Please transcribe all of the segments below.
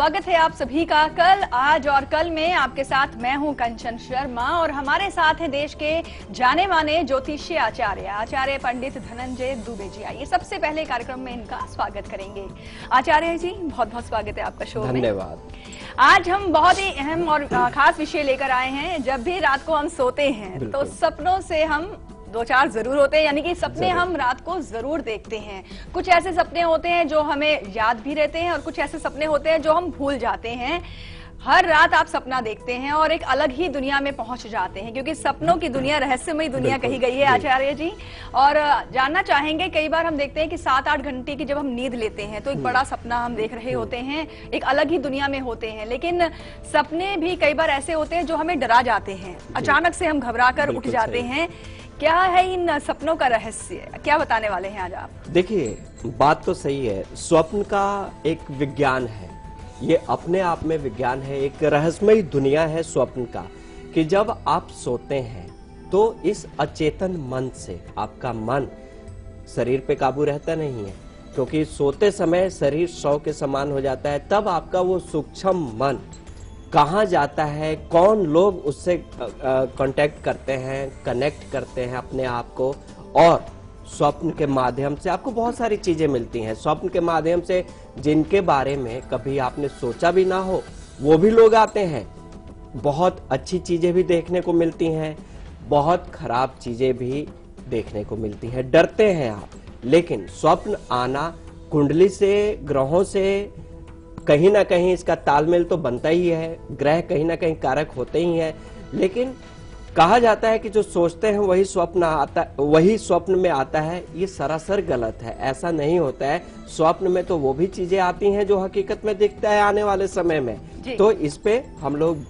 स्वागत है आप सभी का कल, आज और कल में आपके साथ मैं हूं कंचन शर्मा और हमारे साथ हैं देश के जाने माने ज्योतिषीय आचार्य पंडित धनंजय दुबे जी। आइए सबसे पहले कार्यक्रम में इनका स्वागत करेंगे। आचार्य जी बहुत बहुत स्वागत है आपका शो में। धन्यवाद। आज हम बहुत ही अहम और खास विषय लेकर आए हैं। जब भी रात को हम सोते हैं तो सपनों से हम दो चार जरूर होते हैं, यानी कि सपने हम रात को जरूर देखते हैं। कुछ ऐसे सपने होते हैं जो हमें याद भी रहते हैं और कुछ ऐसे सपने होते हैं जो हम भूल जाते हैं। हर रात आप सपना देखते हैं और एक अलग ही दुनिया में पहुंच जाते हैं, क्योंकि सपनों की दुनिया रहस्यमयी दुनिया कही गई है आचार्य जी। और जानना चाहेंगे, कई बार हम देखते हैं कि 7-8 घंटे की जब हम नींद लेते हैं तो एक बड़ा सपना हम देख रहे होते हैं, एक अलग ही दुनिया में होते हैं। लेकिन सपने भी कई बार ऐसे होते हैं जो हमें डरा जाते हैं, अचानक से हम घबरा कर उठ जाते हैं। क्या है इन सपनों का रहस्य, क्या बताने वाले हैं आज आप? देखिए, बात तो सही है। स्वप्न का एक विज्ञान है, ये अपने आप में विज्ञान है, एक रहस्यमयी दुनिया है स्वप्न का। कि जब आप सोते हैं तो इस अचेतन मन से आपका मन शरीर पे काबू रहता नहीं है, क्योंकि सोते समय शरीर सौ के समान हो जाता है। तब आपका वो सूक्ष्म मन कहाँ जाता है, कौन लोग उससे कांटेक्ट करते हैं, कनेक्ट करते हैं अपने आप को, और स्वप्न के माध्यम से आपको बहुत सारी चीजें मिलती हैं। स्वप्न के माध्यम से जिनके बारे में कभी आपने सोचा भी ना हो वो भी लोग आते हैं। बहुत अच्छी चीजें भी देखने को मिलती हैं, बहुत खराब चीजें भी देखने को मिलती हैं। डरते हैं आप, लेकिन स्वप्न आना कुंडली से, ग्रहों से कहीं ना कहीं इसका तालमेल तो बनता ही है, ग्रह कहीं ना कहीं कारक होते ही हैं। लेकिन कहा जाता है कि जो सोचते हैं वही स्वप्न में आता है। ये सरासर गलत है, ऐसा नहीं होता है। स्वप्न में तो वो भी चीजें आती हैं जो हकीकत में दिखता है आने वाले समय में। तो इस पे हम लोग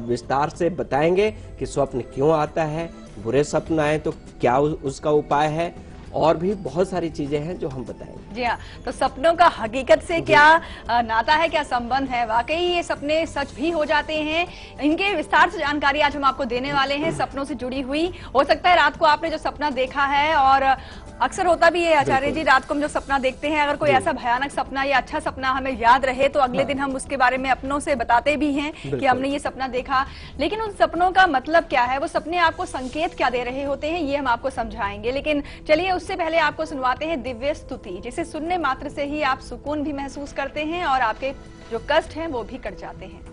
विस्तार से बताएंगे कि स्वप्न क्यों आता है, बुरे सपन आए तो क्या उसका उपाय है, और भी बहुत सारी चीजें हैं जो हम बताएंगे। जी हाँ, तो सपनों का हकीकत से क्या नाता है, क्या संबंध है? वाकई ये सपने सच भी हो जाते हैं? इनके विस्तार से जानकारी आज हम आपको देने वाले हैं, सपनों से जुड़ी हुई। हो सकता है रात को आपने जो सपना देखा है, और अक्सर होता भी है आचार्य जी, रात को हम जो सपना देखते हैं, अगर कोई ऐसा भयानक सपना या अच्छा सपना हमें याद रहे तो अगले दिन हम उसके बारे में अपनों से बताते भी हैं कि हमने ये सपना देखा। लेकिन उन सपनों का मतलब क्या है, वो सपने आपको संकेत क्या दे रहे होते हैं, ये हम आपको समझाएंगे। लेकिन चलिए उससे पहले आपको सुनवाते हैं दिव्य स्तुति, जिसे सुनने मात्र से ही आप सुकून भी महसूस करते हैं और आपके जो कष्ट हैं वो भी कट जाते हैं।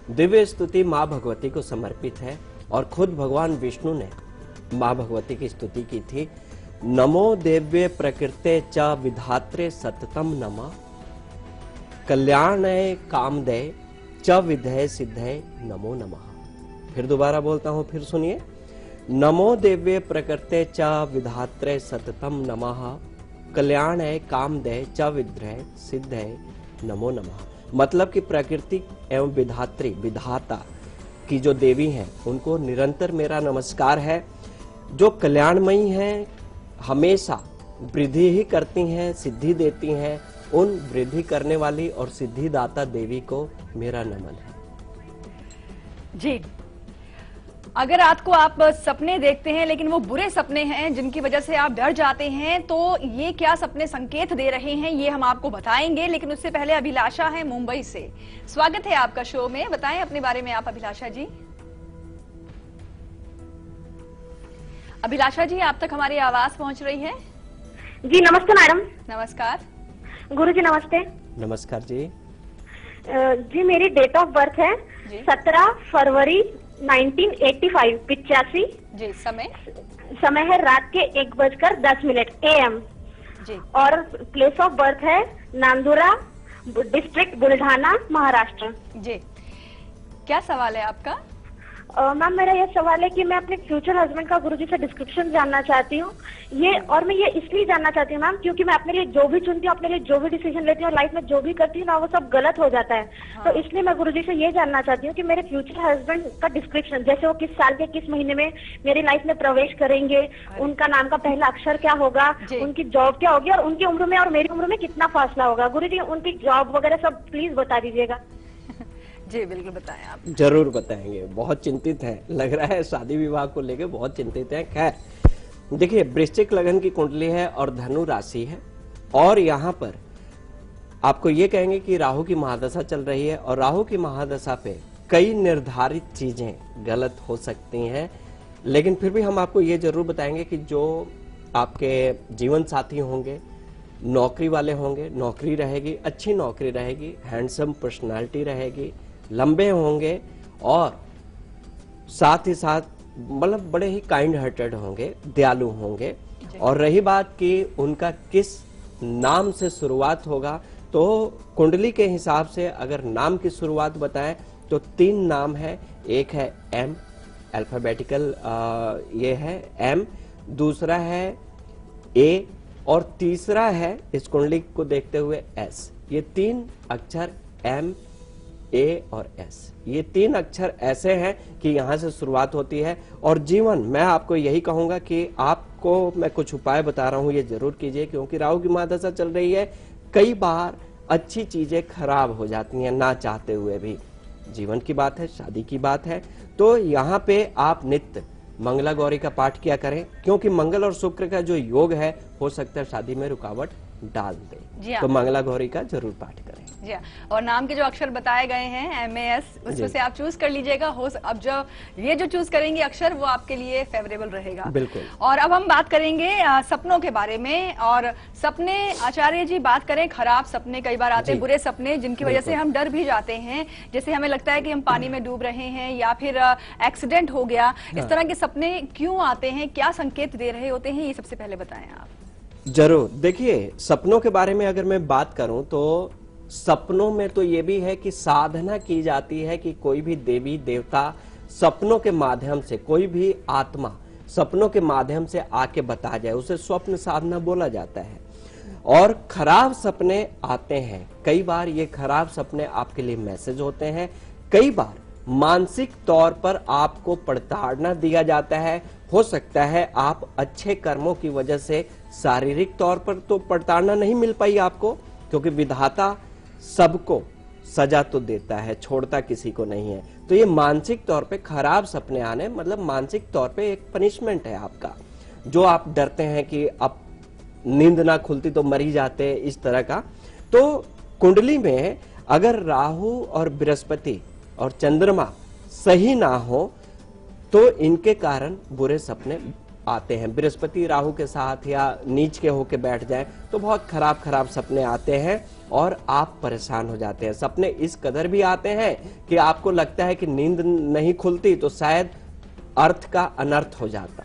दिव्य स्तुति माँ भगवती को समर्पित है, और खुद भगवान विष्णु ने माँ भगवती की स्तुति की थी। नमो दिव्य प्रकृते च विधात्रे सततम नमः, कल्याणय कामदय च विधय सिद्धय नमो नमः। फिर दोबारा बोलता हूं, फिर सुनिए। नमो दिव्य प्रकृते च विधात्रे सततम नमः, कल्याणय कामदय च विधय सिद्धय नमो नमः। मतलब कि प्रकृति एवं विधात्री, विधाता की जो देवी हैं, उनको निरंतर मेरा नमस्कार है। जो कल्याणमयी हैं, हमेशा वृद्धि ही करती हैं, सिद्धि देती हैं, उन वृद्धि करने वाली और सिद्धिदाता देवी को मेरा नमन है। जी, अगर रात को आप सपने देखते हैं लेकिन वो बुरे सपने हैं जिनकी वजह से आप डर जाते हैं, तो ये क्या सपने संकेत दे रहे हैं ये हम आपको बताएंगे। लेकिन उससे पहले अभिलाषा है मुंबई से, स्वागत है आपका शो में। बताएं अपने बारे में आप, अभिलाषा जी। अभिलाषा जी, आप तक हमारी आवाज पहुंच रही है? जी नमस्ते मैडम। नमस्कार गुरुजी नमस्ते। नमस्कार जी। जी मेरी डेट ऑफ बर्थ है 17 फरवरी 1985, 85। जी, समय है रात के 1:10 AM जी। और प्लेस ऑफ बर्थ है नांदुरा, डिस्ट्रिक्ट बुल्ढाना, महाराष्ट्र। जी, क्या सवाल है आपका? मैम मेरा ये सवाल है कि मैं अपने फ्यूचर हस्बैंड का गुरुजी से डिस्क्रिप्शन जानना चाहती हूँ। और मैं ये इसलिए जानना चाहती हूँ मैम, क्योंकि मैं अपने लिए जो भी चुनती हूँ, अपने लिए जो भी डिसीजन लेती हूँ, लाइफ में जो भी करती हूँ ना, वो सब गलत हो जाता है। तो इसलिए मैं गुरुजी से ये जानना चाहती हूँ कि मेरे फ्यूचर हस्बैंड का डिस्क्रिप्शन, जैसे वो किस साल के किस महीने में मेरी लाइफ में प्रवेश करेंगे, उनका नाम का पहला अक्षर क्या होगा, उनकी जॉब क्या होगी, और उनकी उम्र में और मेरी उम्र में कितना फासला होगा। गुरुजी उनकी जॉब वगैरह सब प्लीज बता दीजिएगा। जी बिल्कुल, बताएं आप। जरूर बताएंगे, बहुत चिंतित हैं, लग रहा है शादी विवाह को लेकर बहुत चिंतित हैं। खैर देखिए, वृश्चिक लगन की कुंडली है और धनु राशि है, और यहाँ पर आपको ये कहेंगे कि राहु की महादशा चल रही है, और राहु की महादशा पे कई निर्धारित चीजें गलत हो सकती हैं, लेकिन फिर भी हम आपको ये जरूर बताएंगे कि जो आपके जीवन साथी होंगे, नौकरी वाले होंगे, नौकरी रहेगी, अच्छी नौकरी रहेगी, हैंडसम पर्सनालिटी रहेगी, लंबे होंगे, और साथ ही साथ मतलब बड़े ही काइंड हार्टेड होंगे, दयालु होंगे। और रही बात कि उनका किस नाम से शुरुआत होगा, तो कुंडली के हिसाब से अगर नाम की शुरुआत बताएं तो 3 नाम है। एक है एम, अल्फाबेटिकल ये है एम, दूसरा है ए, और तीसरा है इस कुंडली को देखते हुए एस। ये 3 अक्षर एम, ए और एस, ये 3 अक्षर ऐसे हैं कि यहां से शुरुआत होती है। और जीवन, मैं आपको यही कहूंगा कि आपको मैं कुछ उपाय बता रहा हूं, ये जरूर कीजिए, क्योंकि राहु की महादशा चल रही है। कई बार अच्छी चीजें खराब हो जाती हैं ना चाहते हुए भी। जीवन की बात है, शादी की बात है, तो यहाँ पे आप नित्य मंगला गौरी का पाठ किया करें, क्योंकि मंगल और शुक्र का जो योग है हो सकता है शादी में रुकावट डाल दे। तो मंगला गौरी का जरूर पाठ करें। जी हाँ, और नाम के जो अक्षर बताए गए हैं MAS, उसमें से आप चूज कर लीजिएगा। अब जो ये जो चूज करेंगे अक्षर, वो आपके लिए फेवरेबल रहेगा। बिल्कुल। और अब हम बात करेंगे सपनों के बारे में। और सपने, आचार्य जी बात करें, खराब सपने कई बार आते हैं, बुरे सपने जिनकी वजह से हम डर भी जाते हैं। जैसे हमें लगता है कि हम पानी में डूब रहे हैं, या फिर एक्सीडेंट हो गया। इस तरह के सपने क्यों आते हैं, क्या संकेत दे रहे होते हैं, ये सबसे पहले बताएं आप। जरूर। देखिए, सपनों के बारे में अगर मैं बात करूं तो सपनों में तो ये भी है कि साधना की जाती है कि कोई भी देवी देवता सपनों के माध्यम से, कोई भी आत्मा सपनों के माध्यम से आके बता जाए, उसे स्वप्न साधना बोला जाता है। और खराब सपने आते हैं, कई बार ये खराब सपने आपके लिए मैसेज होते हैं, कई बार मानसिक तौर पर आपको प्रताड़ना दिया जाता है। हो सकता है आप अच्छे कर्मों की वजह से शारीरिक तौर पर तो प्रताड़ना नहीं मिल पाई आपको, क्योंकि विधाता सबको सजा तो देता है, छोड़ता किसी को नहीं है। तो ये मानसिक तौर पे खराब सपने आने मतलब मानसिक तौर पे एक पनिशमेंट है आपका, जो आप डरते हैं कि अब नींद ना खुलती तो मर ही जाते, इस तरह का। तो कुंडली में अगर राहु और बृहस्पति और चंद्रमा सही ना हो तो इनके कारण बुरे सपने आते हैं। बृहस्पति राहु के साथ या नीच के होके बैठ जाए तो बहुत खराब खराब सपने आते हैं और आप परेशान हो जाते हैं। सपने इस कदर भी आते हैं कि आपको लगता है कि नींद नहीं खुलती तो शायद अर्थ का अनर्थ हो जाता।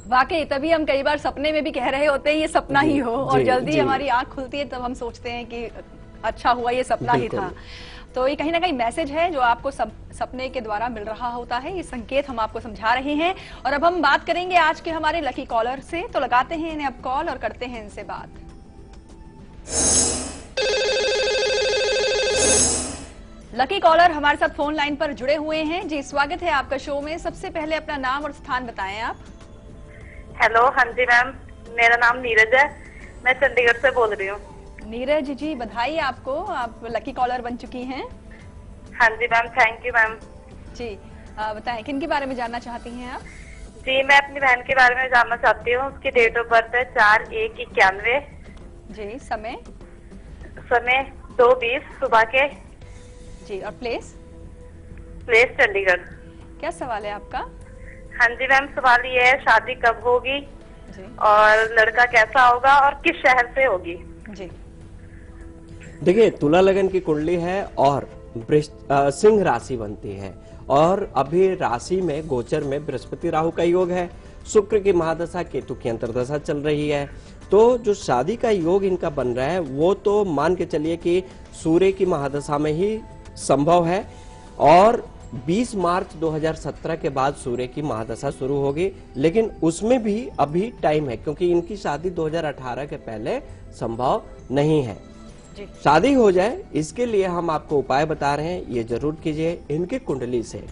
वाकई, तभी हम कई बार सपने में भी कह रहे होते हैं ये सपना ही हो, और जल्दी हमारी आंख खुलती है तब हम सोचते हैं कि अच्छा हुआ ये सपना ही था। तो ये कहीं ना कहीं मैसेज है जो आपको सपने के द्वारा मिल रहा होता है, ये संकेत हम आपको समझा रहे हैं। और अब हम बात करेंगे आज के हमारे लकी कॉलर से, तो लगाते हैं इन्हें अब कॉल और करते हैं इनसे बात। लकी कॉलर हमारे साथ फोन लाइन पर जुड़े हुए हैं। जी, स्वागत है आपका शो में। सबसे पहले अपना नाम और स्थान बताएं आप। हेलो, हाँ जी मैम, मेरा नाम नीरज है, मैं चंडीगढ़ से बोल रही हूँ। नीरज जी, बधाई आपको, आप लकी कॉलर बन चुकी हैं। हाँ जी मैम, थैंक यू मैम। जी, बताएं किन के बारे में जानना चाहती हैं आप? जी, मैं अपनी बहन के बारे में जानना चाहती हूँ। उसकी डेट ऑफ बर्थ है 4/1/91। जी, समय 2:20 सुबह के। जी, और प्लेस? प्लेस चंडीगढ़। क्या सवाल है आपका? हाँ जी मैम, सवाल ये है शादी कब होगी जी, और लड़का कैसा होगा और किस शहर से होगी। जी, देखिए, तुला लगन की कुंडली है और सिंह राशि बनती है, और अभी राशि में गोचर में बृहस्पति राहु का योग है, शुक्र की महादशा केतु की अंतर्दशा चल रही है। तो जो शादी का योग इनका बन रहा है वो तो मान के चलिए कि सूर्य की महादशा में ही संभव है, और 20 मार्च 2017 के बाद सूर्य की महादशा शुरू होगी, लेकिन उसमें भी अभी टाइम है, क्योंकि इनकी शादी 2018 के पहले संभव नहीं है। जी, शादी हो जाए इसके लिए हम आपको उपाय बता रहे हैं, ये जरूर कीजिए। इनकी कुंडली से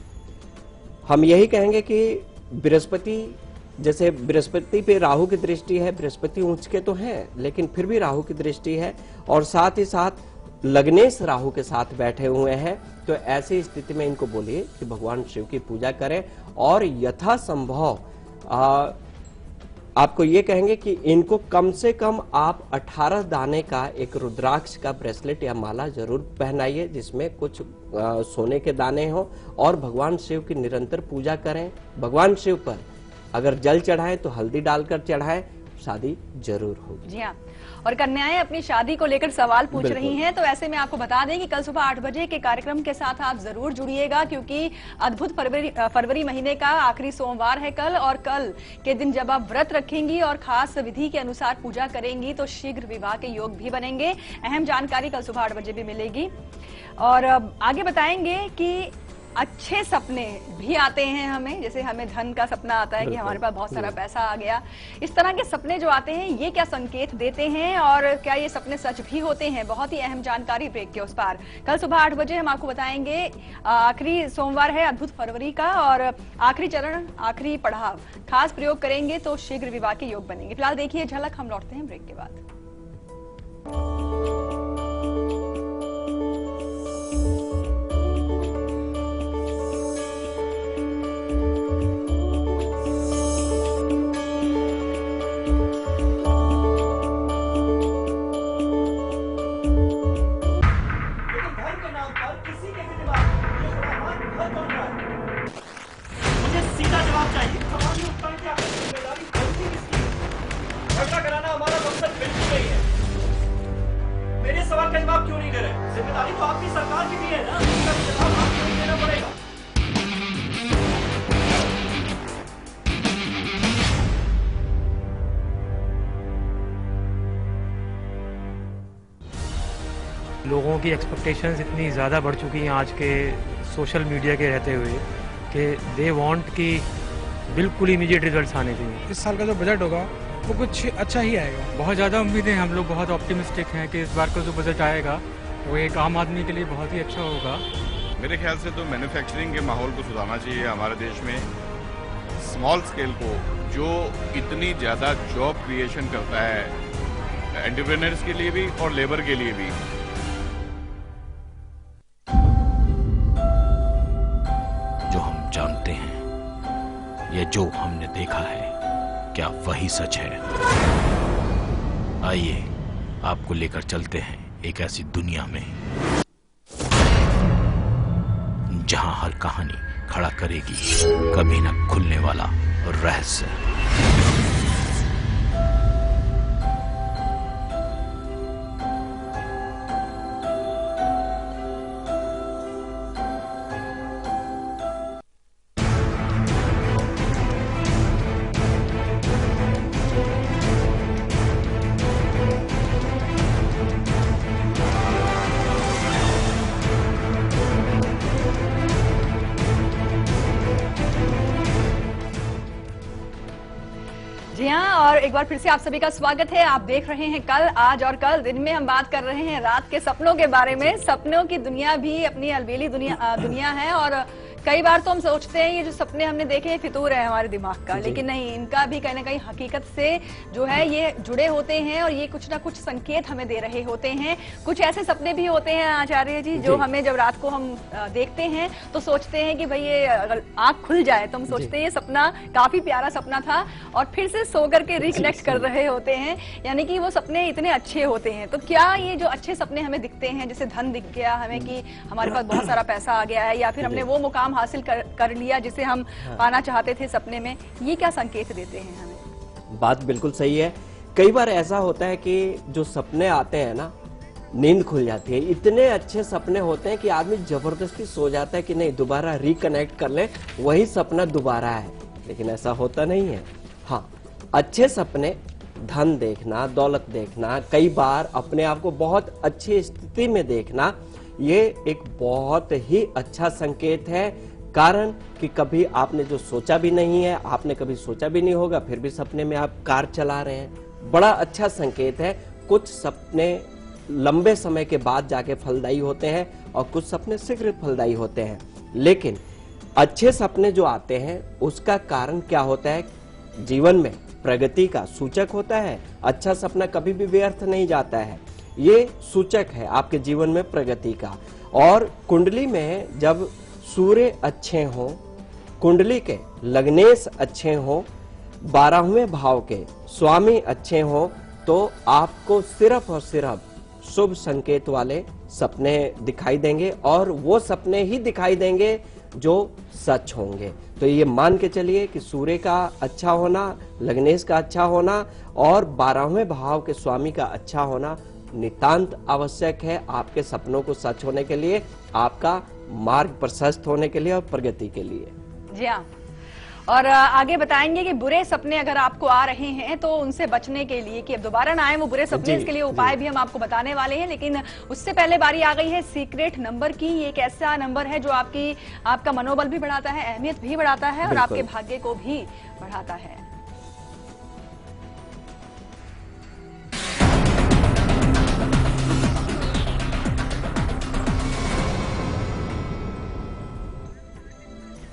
हम यही कहेंगे कि बृहस्पति, जैसे बृहस्पति पे राहु की दृष्टि है, बृहस्पति ऊंच के तो हैं लेकिन फिर भी राहु की दृष्टि है, और साथ ही साथ लग्नेश राहु के साथ बैठे हुए हैं, तो ऐसी स्थिति में इनको बोलिए कि भगवान शिव की पूजा करें और यथासंभव आपको ये कहेंगे कि इनको कम से कम आप 18 दाने का एक रुद्राक्ष का ब्रेसलेट या माला जरूर पहनाइए, जिसमें कुछ सोने के दाने हो, और भगवान शिव की निरंतर पूजा करें। भगवान शिव पर अगर जल चढ़ाएं तो हल्दी डालकर चढ़ाएं, शादी जरूर होगी। जी हाँ, और कन्याएं अपनी शादी को लेकर सवाल पूछ रही हैं, तो ऐसे में आपको बता दें कि कल सुबह 8 बजे के कार्यक्रम के साथ आप जरूर जुड़िएगा, क्योंकि अद्भुत फरवरी महीने का आखिरी सोमवार है कल, और कल के दिन जब आप व्रत रखेंगी और खास विधि के अनुसार पूजा करेंगी तो शीघ्र विवाह के योग भी बनेंगे। अहम जानकारी कल सुबह 8 बजे भी मिलेगी। और आगे बताएंगे कि अच्छे सपने भी आते हैं हमें, जैसे हमें धन का सपना आता है कि हमारे पास बहुत सारा पैसा आ गया। इस तरह के सपने जो आते हैं ये क्या संकेत देते हैं और क्या ये सपने सच भी होते हैं? बहुत ही अहम जानकारी ब्रेक के उस पार कल सुबह 8 बजे हम आपको बताएंगे। आखिरी सोमवार है अद्भुत फरवरी का, और आखिरी चरण, आखिरी पड़ाव, खास प्रयोग करेंगे तो शीघ्र विवाह के योग बनेंगे। फिलहाल देखिए झलक, हम लौटते हैं ब्रेक के बाद। लोगों की एक्सपेक्टेशंस इतनी ज़्यादा बढ़ चुकी हैं आज के सोशल मीडिया के रहते हुए कि दे वांट कि बिल्कुल इमीडिएट रिजल्ट्स आने चाहिए। इस साल का जो बजट होगा वो कुछ अच्छा ही आएगा। बहुत ज़्यादा उम्मीदें हैं, हम लोग बहुत ऑप्टिमिस्टिक हैं कि इस बार का जो बजट आएगा वो एक आम आदमी के लिए बहुत ही अच्छा होगा। मेरे ख्याल से तो मैन्युफैक्चरिंग के माहौल को सुधारना चाहिए हमारे देश में। स्मॉल स्केल को जो इतनी ज़्यादा जॉब क्रिएशन करता है एंटरप्रेन्योर्स के लिए भी और लेबर के लिए भी। जो हम जानते हैं या जो हमने देखा है, क्या वही सच है? आइए आपको लेकर चलते हैं एक ऐसी दुनिया में जहां हर कहानी खड़ा करेगी कभी न खुलने वाला रहस्य। जी हाँ, और एक बार फिर से आप सभी का स्वागत है। आप देख रहे हैं कल, आज और कल। दिन में हम बात कर रहे हैं रात के सपनों के बारे में। सपनों की दुनिया भी अपनी अलबेली दुनिया है, और कई बार तो हम सोचते हैं ये जो सपने हमने देखे हैं फितूर है हमारे दिमाग का, लेकिन नहीं, इनका भी कहीं ना कहीं हकीकत से जो है ये जुड़े होते हैं, और ये कुछ ना कुछ संकेत हमें दे रहे होते हैं। कुछ ऐसे सपने भी होते हैं आचार्य जी जो हमें जब रात को हम देखते हैं तो सोचते हैं कि भाई ये अगर आंख खुल जाए तो हम सोचते हैं ये सपना काफी प्यारा सपना था, और फिर से सो करके रिकनेक्ट कर रहे होते हैं, यानी कि वो सपने इतने अच्छे होते हैं। तो क्या ये जो अच्छे सपने हमें दिखते हैं, जैसे धन दिख गया हमें कि हमारे पास बहुत सारा पैसा आ गया है, या फिर हमने वो मुकाम हासिल कर लिया जिसे हम पाना चाहते थे सपने में, ये क्या संकेत देते हैं हमें? बात बिल्कुल सही है। कई बार ऐसा होता है कि जो सपने आते हैं ना, नींद खुल जाती है, इतने अच्छे सपने होते हैं कि आदमी जबरदस्ती सो जाता है कि नहीं दोबारा रिकनेक्ट कर ले, वही सपना दोबारा है, लेकिन ऐसा होता नहीं है। हाँ, अच्छे सपने, धन देखना, दौलत देखना, कई बार अपने आप को बहुत अच्छी स्थिति में देखना, ये एक बहुत ही अच्छा संकेत है। कारण कि कभी आपने जो सोचा भी नहीं है, आपने कभी सोचा भी नहीं होगा, फिर भी सपने में आप कार चला रहे हैं, बड़ा अच्छा संकेत है। कुछ सपने लंबे समय के बाद जाके फलदायी होते हैं और कुछ सपने शीघ्र फलदायी होते हैं, लेकिन अच्छे सपने जो आते हैं उसका कारण क्या होता है? जीवन में प्रगति का सूचक होता है। अच्छा सपना कभी भी व्यर्थ नहीं जाता है। ये सूचक है आपके जीवन में प्रगति का। और कुंडली में जब सूर्य अच्छे हों, कुंडली के लग्नेश अच्छे हों, 12वें भाव के स्वामी अच्छे हों, तो आपको सिर्फ और सिर्फ शुभ संकेत वाले सपने दिखाई देंगे और वो सपने ही दिखाई देंगे जो सच होंगे। तो ये मान के चलिए कि सूर्य का अच्छा होना, लग्नेश का अच्छा होना और 12वें भाव के स्वामी का अच्छा होना नितांत आवश्यक है आपके सपनों को सच होने के लिए, आपका मार्ग प्रशस्त होने के लिए और प्रगति के लिए। जी हाँ, और आगे बताएंगे कि बुरे सपने अगर आपको आ रहे हैं तो उनसे बचने के लिए कि अब दोबारा ना आए वो बुरे सपने, इसके लिए उपाय भी हम आपको बताने वाले हैं। लेकिन उससे पहले बारी आ गई है सीक्रेट नंबर की। ये एक ऐसा नंबर है जो आपका मनोबल भी बढ़ाता है, अहमियत भी बढ़ाता है और आपके भाग्य को भी बढ़ाता है।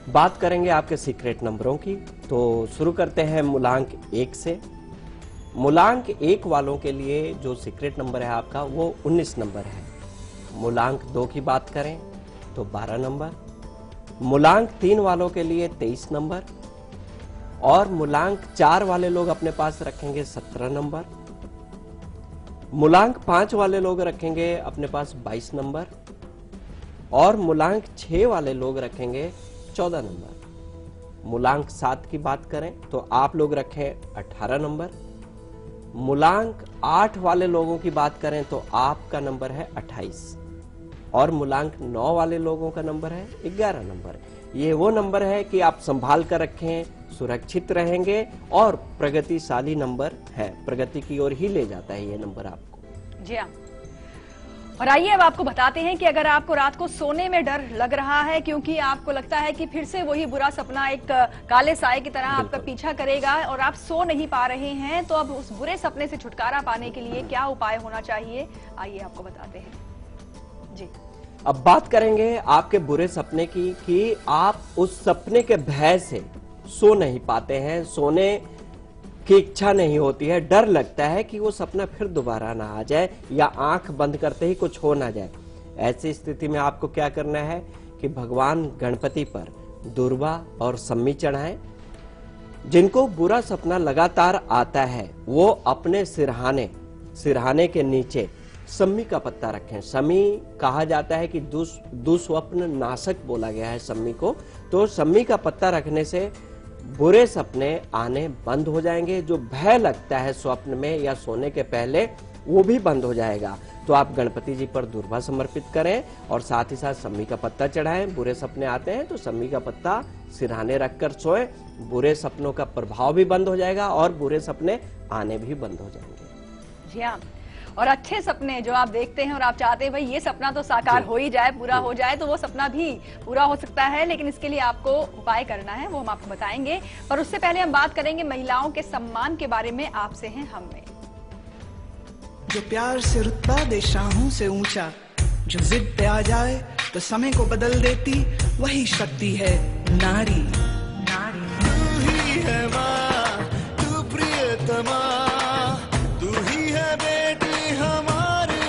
बात करेंगे आपके सीक्रेट नंबरों की, तो शुरू करते हैं मूलांक 1 से। मूलांक 1 वालों के लिए जो सीक्रेट नंबर है आपका वो 19 नंबर है। मूलांक 2 की बात करें तो 12 नंबर, मूलांक 3 वालों के लिए 23 नंबर और मूलांक 4 वाले लोग अपने पास रखेंगे 17 नंबर, मूलांक 5 वाले लोग रखेंगे अपने पास 22 नंबर और मूलांक 6 वाले लोग रखेंगे 14 नंबर। मूलांक 7 की बात करें तो आप लोग रखें 18 नंबर। मूलांक 8 वाले लोगों की बात करें तो आपका नंबर है 28 और मूलांक 9 वाले लोगों का नंबर है 11 नंबर। ये वो नंबर है कि आप संभाल कर रखें, सुरक्षित रहेंगे और प्रगतिशाली नंबर है, प्रगति की ओर ही ले जाता है ये नंबर आपको। जी हाँ, और आइए अब आपको बताते हैं कि अगर आपको रात को सोने में डर लग रहा है क्योंकि आपको लगता है कि फिर से वही बुरा सपना एक काले साए की तरह आपका पीछा करेगा और आप सो नहीं पा रहे हैं, तो अब उस बुरे सपने से छुटकारा पाने के लिए क्या उपाय होना चाहिए, आइए आपको बताते हैं। जी, अब बात करेंगे आपके बुरे सपने की कि आप उस सपने के भय से सो नहीं पाते हैं, सोने की इच्छा नहीं होती है, डर लगता है कि वो सपना फिर दोबारा ना आ जाए या आंख बंद करते ही कुछ हो ना जाए। ऐसी स्थिति में आपको क्या करना है कि भगवान गणपति पर दुर्वा और सम्मी चढ़ाएं। जिनको बुरा सपना लगातार आता है वो अपने सिरहाने के नीचे सम्मी का पत्ता रखें। सम्मी कहा जाता है कि दुस्वप्न नाशक बोला गया है सम्मी को, तो सम्मी का पत्ता रखने से बुरे सपने आने बंद हो जाएंगे। जो भय लगता है स्वप्न में या सोने के पहले वो भी बंद हो जाएगा। तो आप गणपति जी पर दुर्वा समर्पित करें और साथ ही साथ सम्मी का पत्ता चढ़ाएं। बुरे सपने आते हैं तो सम्मी का पत्ता सिरहाने रखकर सोएं, बुरे सपनों का प्रभाव भी बंद हो जाएगा और बुरे सपने आने भी बंद हो जाएंगे। जी हाँ, और अच्छे सपने जो आप देखते हैं और आप चाहते हैं भाई ये सपना तो साकार हो ही जाए, पूरा हो जाए, तो वो सपना भी पूरा हो सकता है, लेकिन इसके लिए आपको उपाय करना है, वो हम आपको बताएंगे। पर उससे पहले हम बात करेंगे महिलाओं के सम्मान के बारे में। आपसे हैं हम में जो प्यार से रुतबा दे शाहों से ऊंचा, जो जिद पे आ जाए तो समय को बदल देती, वही शक्ति है नारी। नारी तू ही है माँ, तू प्रियतमा, तू ही है बेटी हमारी,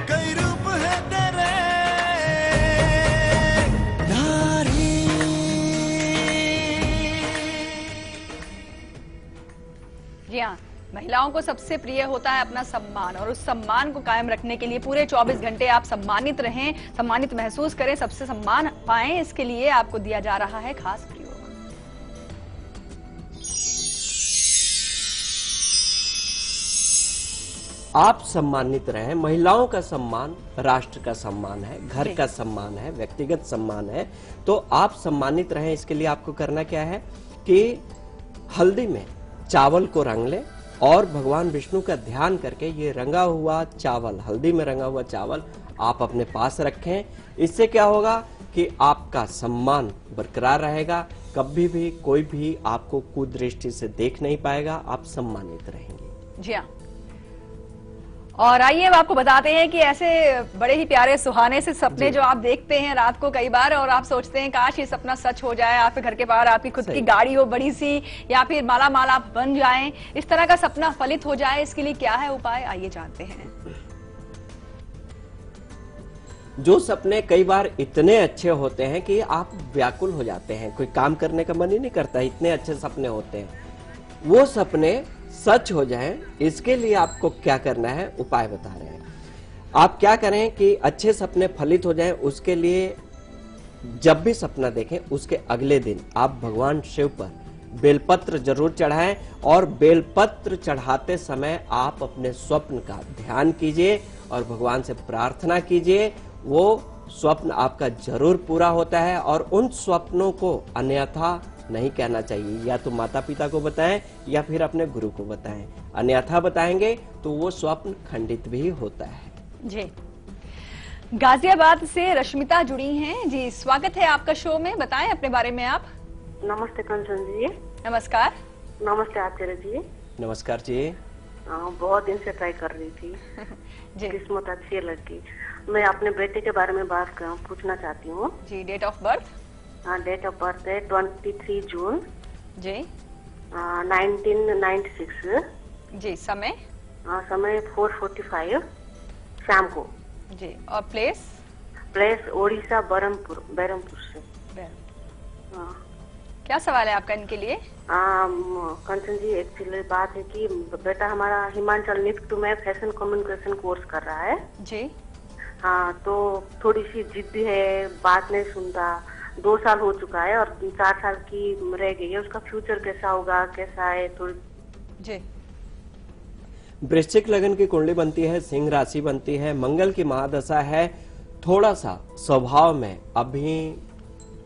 कई रूप है तेरे नारी। जी हाँ, महिलाओं को सबसे प्रिय होता है अपना सम्मान और उस सम्मान को कायम रखने के लिए पूरे 24 घंटे आप सम्मानित रहें, सम्मानित महसूस करें, सबसे सम्मान पाएं, इसके लिए आपको दिया जा रहा है खास प्रयोग। आप सम्मानित रहें। महिलाओं का सम्मान राष्ट्र का सम्मान है, घर का सम्मान है, व्यक्तिगत सम्मान है, तो आप सम्मानित रहें। इसके लिए आपको करना क्या है कि हल्दी में चावल को रंग लें और भगवान विष्णु का ध्यान करके ये रंगा हुआ चावल, हल्दी में रंगा हुआ चावल आप अपने पास रखें। इससे क्या होगा कि आपका सम्मान बरकरार रहेगा, कभी भी कोई भी आपको कुदृष्टि से देख नहीं पाएगा, आप सम्मानित रहेंगे। जी हाँ, और आइए अब आपको बताते हैं कि ऐसे बड़े ही प्यारे सुहाने से सपने जो आप देखते हैं रात को कई बार, और आप सोचते हैं काश ये सपना सच हो जाए, आपके घर के बाहर आपकी खुद की गाड़ी हो बड़ी सी, या फिर माला माल आप बन जाएं, इस तरह का सपना फलित हो जाए, इसके लिए क्या है उपाय, आइए जानते हैं। जो सपने कई बार इतने अच्छे होते हैं कि आप व्याकुल हो जाते हैं, कोई काम करने का मन ही नहीं करता, इतने अच्छे सपने होते हैं, वो सपने सच हो जाएं, इसके लिए आपको क्या करना है, उपाय बता रहे हैं। आप क्या करें कि अच्छे सपने फलित हो जाएं, उसके लिए जब भी सपना देखें उसके अगले दिन आप भगवान शिव पर बेलपत्र जरूर चढ़ाएं, और बेलपत्र चढ़ाते समय आप अपने स्वप्न का ध्यान कीजिए और भगवान से प्रार्थना कीजिए, वो स्वप्न आपका जरूर पूरा होता है। और उन स्वप्नों को अन्यथा नहीं कहना चाहिए, या तो माता पिता को बताएं या फिर अपने गुरु को बताएं, अन्यथा बताएंगे तो वो स्वप्न खंडित भी होता है। जी, गाजियाबाद से रश्मिता जुड़ी हैं जी, स्वागत है आपका शो में, बताएं अपने बारे में आप। नमस्ते कंचन जी। नमस्कार। नमस्ते आचार्य जी। नमस्कार जी। बहुत दिन से ट्राई कर रही थी जी, किस्मत अच्छी लगी। मैं अपने बेटे के बारे में बात पूछना चाहती हूँ जी। Date of birth? हाँ, डेट ऑफ बर्थ है 23 जून जी 1996 जी। समय? समय 4:45 शाम को जी। और प्लेस? प्लेस ओडिशा बरमपुर से। क्या सवाल है आपका इनके लिए? कंचन जी, एक्चुअली बात है कि बेटा हमारा हिमाचल निफ्ट में फैशन कम्युनिकेशन कोर्स कर रहा है जी। हाँ, तो थोड़ी सी जिद्दी है, बात नहीं सुनता, 2 साल हो चुका है और 4 साल की रह गई है, उसका फ्यूचर कैसा होगा, कैसा है थोड़ी जी। वृश्चिक लगन की कुंडली बनती है, सिंह राशि बनती है, मंगल की महादशा है, थोड़ा सा स्वभाव में अभी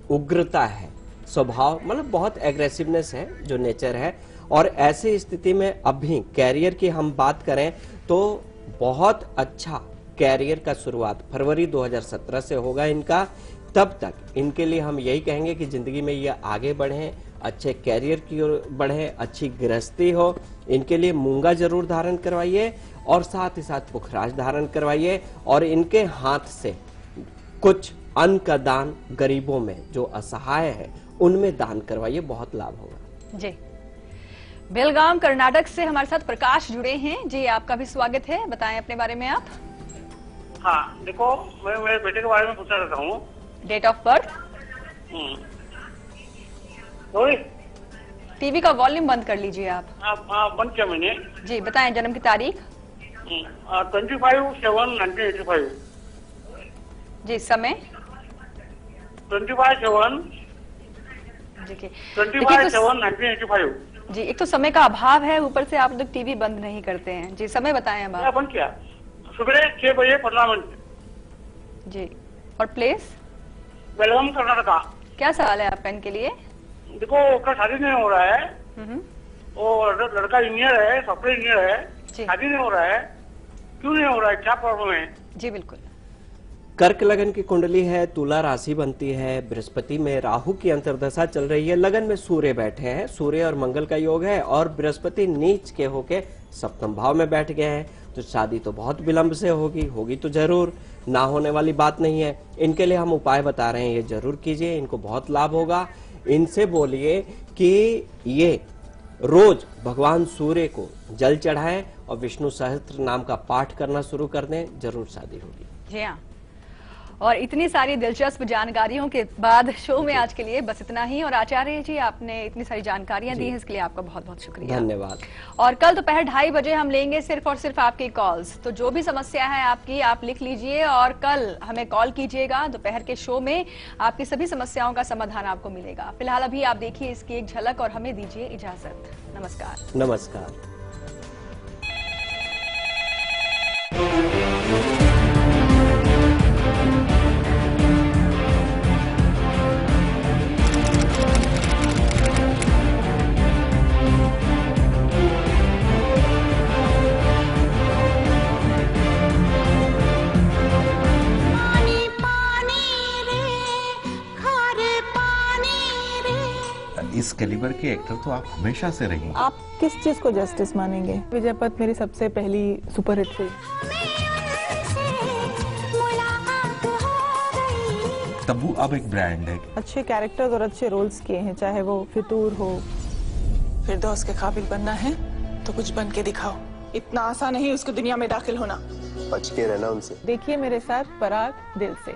उग्रता है, स्वभाव मतलब बहुत एग्रेसिवनेस है जो नेचर है, और ऐसी स्थिति में अभी कैरियर की हम बात करें तो बहुत अच्छा कैरियर का शुरुआत फरवरी 2017 से होगा इनका। तब तक इनके लिए हम यही कहेंगे कि जिंदगी में ये आगे बढ़ें, अच्छे कैरियर की ओर बढ़ें, अच्छी गृहस्थी हो। इनके लिए मूंगा जरूर धारण करवाइए और साथ ही साथ पुखराज धारण करवाइए, और इनके हाथ से कुछ अन्न का दान गरीबों में जो असहाय है उनमें दान करवाइए, बहुत लाभ होगा जी। बेलगाम कर्नाटक से हमारे साथ प्रकाश जुड़े हैं जी, आपका भी स्वागत है, बताएं अपने बारे में आप। हाँ, देखो मैं मेरे बेटे के बारे में पूछना चाहता हूँ। Date of birth? टीवी का वॉल्यूम बंद कर लीजिए आप। बंद किया मैंने जी, बताएं जन्म की तारीख। 25/7/1985 जी। समय? 25/7 देखिए 25/7/1985 जी। एक तो समय का अभाव है, ऊपर से आप लोग टीवी बंद नहीं करते हैं जी। समय बताएं अब आप। बंद किया, सुबह 6:15 जी। और प्लेस? बेलगाम कर्नाटका। क्या सवाल है आपका इनके लिए? देखो उसका शादी नहीं हो रहा है, वो लड़का इंजीनियर है, सॉफ्टवेयर इंजीनियर है, शादी नहीं हो रहा है, क्यों नहीं हो रहा है, क्या प्रॉब्लम है? जी बिल्कुल। कर्क लगन की कुंडली है, तुला राशि बनती है, बृहस्पति में राहु की अंतर्दशा चल रही है, लगन में सूर्य बैठे हैं, सूर्य और मंगल का योग है, और बृहस्पति नीच के होके सप्तम भाव में बैठ गए हैं, तो शादी तो बहुत विलंब से होगी तो जरूर, ना होने वाली बात नहीं है। इनके लिए हम उपाय बता रहे हैं, ये जरूर कीजिए, इनको बहुत लाभ होगा। इनसे बोलिए कि ये रोज भगवान सूर्य को जल चढ़ाएं और विष्णु सहस्त्र नाम का पाठ करना शुरू कर दें, जरूर शादी होगी। जी हाँ, और इतनी सारी दिलचस्प जानकारियों के बाद शो में आज के लिए बस इतना ही। और आचार्य जी, आपने इतनी सारी जानकारियां दी है, इसके लिए आपका बहुत बहुत शुक्रिया। धन्यवाद। और कल दोपहर 2:30 बजे हम लेंगे सिर्फ और सिर्फ आपकी कॉल्स, तो जो भी समस्या है आपकी आप लिख लीजिए और कल हमें कॉल कीजिएगा। दोपहर के शो में आपकी सभी समस्याओं का समाधान आपको मिलेगा। फिलहाल अभी आप देखिए इसकी एक झलक और हमें दीजिए इजाजत। नमस्कार। नमस्कार। इस कैलिबर के एक्टर तो आप हमेशा से रही हैं। आप किस चीज को जस्टिस मानेंगे? विजयपथ मेरी सबसे पहली सुपरहिट फिल्म। तब्बू अब एक ब्रांड है। अच्छे कैरेक्टर्स और अच्छे रोल्स किए हैं, चाहे वो फितूर हो। फिरदौस के काबिल बनना है तो कुछ बन के दिखाओ। इतना आसान नहीं उसको दुनिया में दाखिल होना। बच के रहना उनसे। देखिए मेरे साथ पराग दिल से।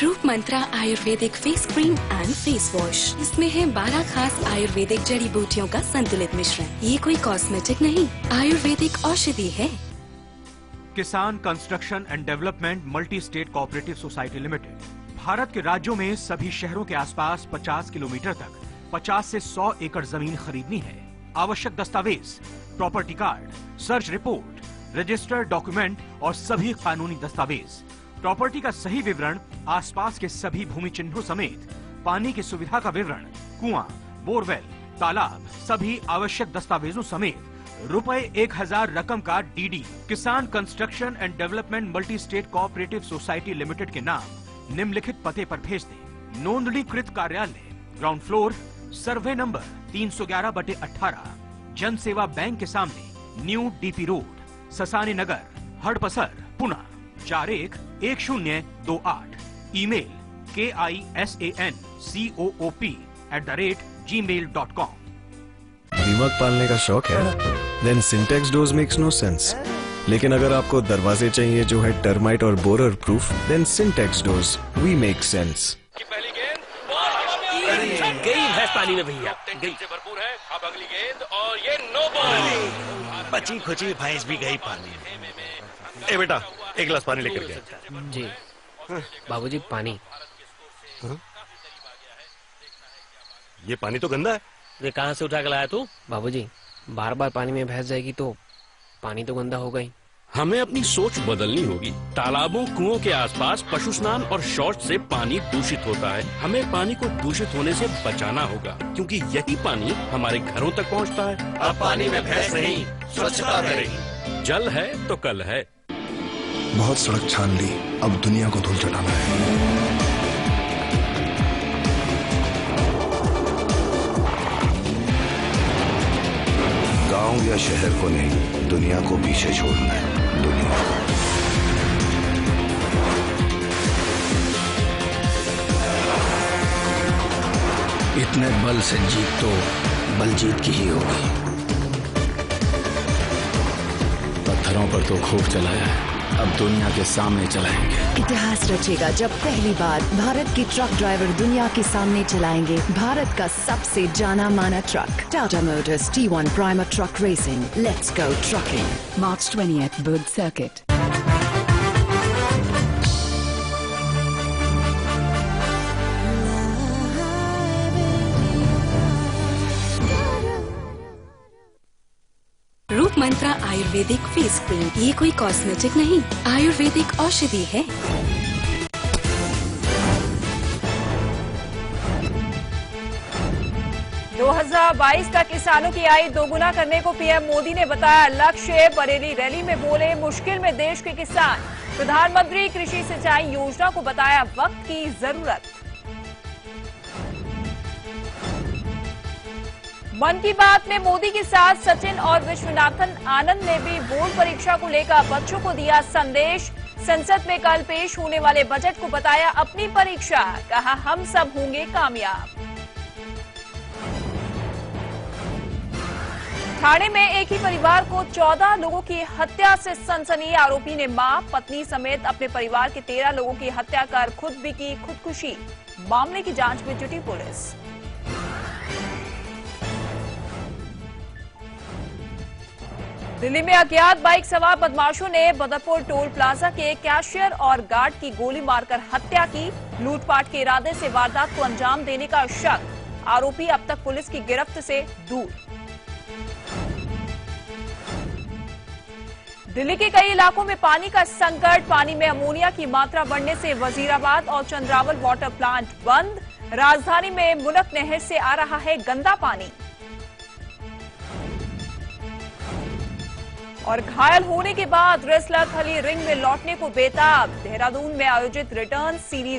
Roop Mantra ayurvedic face cream and face wash. इसमें है 12 खास आयुर्वेदिक जड़ी बूटियों का संतुलित मिश्रण। ये कोई कॉस्मेटिक नहीं, आयुर्वेदिक औषधि है। किसान construction and development multi state cooperative society limited Bharat के राज्यों में सभी शहरों के आसपास 50 किलोमीटर तक 50 से 100 एकड़ जमीन खरीदनी है। आवश्यक दस्तावेज, property card, search report, registered document और सभी कानूनी दस्तावेज, प्रॉपर्टी का सही विवरण, आसपास के सभी भूमि चिन्हों समेत पानी की सुविधा का विवरण, कुआं, बोरवेल, तालाब, सभी आवश्यक दस्तावेजों समेत ₹1000 रकम का डीडी किसान construction and development multi state cooperative society limited के नाम निम्नलिखित पते पर भेज दें। नोंदणीकृत कार्यालय, ग्राउंड फ्लोर, सर्वे नंबर 311/18, जन सेवा बैंक के सामने, new DP road, Sasani Nagar, Hadapsar, Pune 411028। Email KISANCOOP@gmail.com। दीमक पालने का शौक है? Then Sintex doors makes no sense. लेकिन अगर आपको दरवाजे चाहिए जो है टर्माइट और borer proof, then Sintex doors we make sense. गई भैंस पानी में भैया, गई से भरपूर है। अब अगली गेंद और ये नो बॉल। बची खुची भैंस भी गई पानी में। ए बेटा, एक गिलास पानी लेकर गया। जी बाबूजी, पानी। ये पानी तो गंदा है। ये कहाँ से उठा के लाया तू? बाबूजी, बार बार पानी में भैंस जाएगी तो पानी तो गंदा हो गई। हमें अपनी सोच बदलनी होगी। तालाबों, कुओं के आसपास पशु स्नान और शौच से पानी दूषित होता है। हमें पानी को दूषित होने से बचाना होगा, क्योंकि यही पानी हमारे घरों तक पहुंचता है। अब पानी में भैंस नहीं, स्वच्छता करेगी। जल है तो कल है। बहुत सड़क छान ली, अब दुनिया को धूल चटाना है। गांव या शहर को नहीं, दुनिया को पीछे छोड़ना है। दुनिया को। इतने बल से जीत तो बलजीत की ही होगी। पत्थरों पर तो खूब चलाया है, अब दुनिया के सामने चलाएंगे। इतिहास रचेगा जब पहली बार भारत के ट्रक ड्राइवर दुनिया के सामने चलाएंगे भारत का सबसे जाना माना truck, Tata Motors T1 prima truck racing. Let's go trucking, March 20th, Budd Circuit। रूप मंत्रा आयुर्वेदिक फेस क्रीम। ये कोई कॉस्मेटिक नहीं, आयुर्वेदिक औषधि है। दो 2022 तक किसानों की आय दोगुना करने को पीएम मोदी ने बताया लक्ष्य। बरेली रैली में बोले मुश्किल में देश के किसान। प्रधानमंत्री कृषि सिंचाई योजना को बताया वक्त की जरूरत। मन की बात में मोदी के साथ सचिन और विश्वनाथन आनंद ने भी बोर्ड परीक्षा को लेकर बच्चों को दिया संदेश। संसद में कल पेश होने वाले बजट को बताया अपनी परीक्षा, कहा हम सब होंगे कामयाब। ठाणे में एक ही परिवार को 14 लोगों की हत्या से सनसनी। आरोपी ने मां, पत्नी समेत अपने परिवार के 13 लोगों की हत्या कर खुद भी की खुदकुशी। मामले की जांच में जुटी पुलिस। दिल्ली में अज्ञात बाइक सवार बदमाशों ने बदरपुर टोल प्लाजा के कैशियर और गार्ड की गोली मारकर हत्या की। लूटपाट के इरादे से वारदात को अंजाम देने का शक। आरोपी अब तक पुलिस की गिरफ्त से दूर। दिल्ली के कई इलाकों में पानी का संकट। पानी में अमोनिया की मात्रा बढ़ने से वजीराबाद और चंद्रावल वाटर प्लांट बंद। राजधानी में मुनक नहर से आ रहा है गंदा पानी। और घायल होने के बाद रेसलर खली रिंग में लौटने को बेताब। देहरादून में आयोजित रिटर्न सीरीज